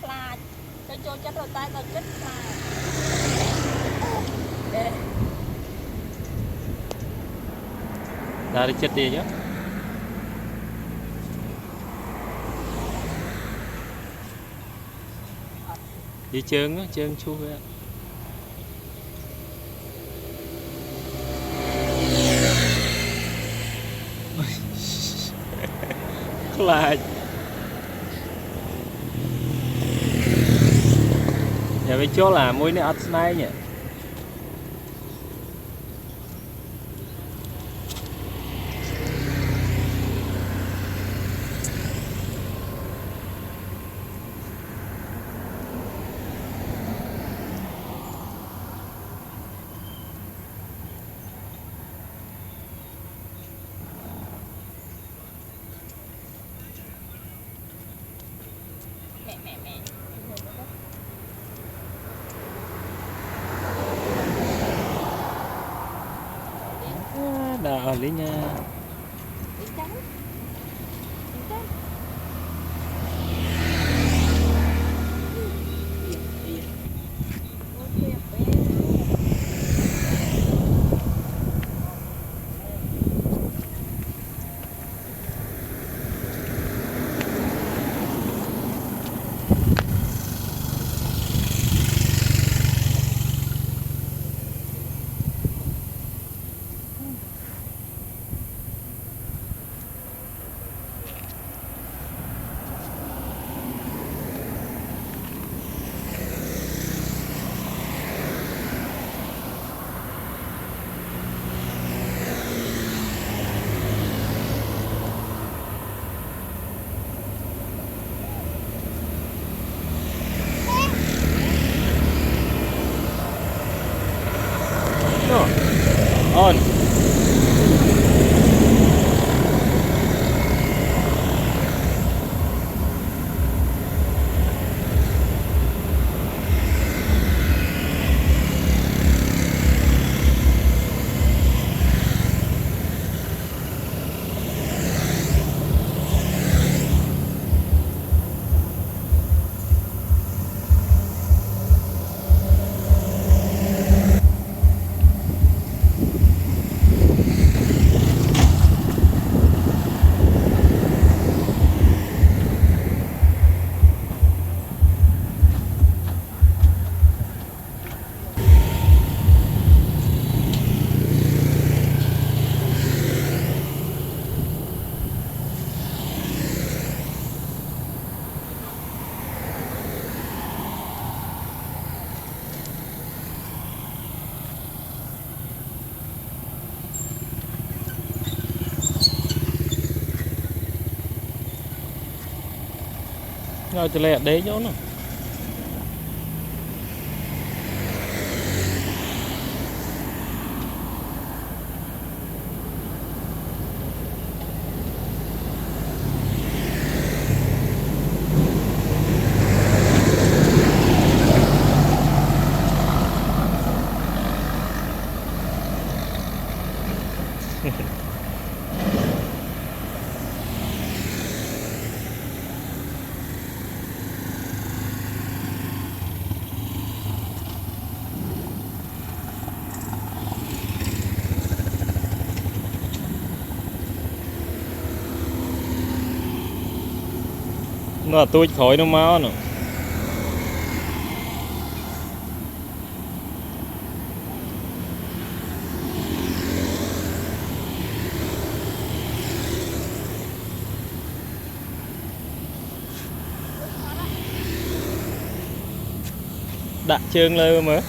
Là cho chất rồi tay tao chất là ra đi chết đi chứ đi chơn á chơn chui á là nhà với chỗ là mối này ăn này nhỉ mẹ đã ở lý nha đi trắng on rồi từ lẹ đấy chỗ nó nó tôi khỏi nó máu nữa đặt chân lên mà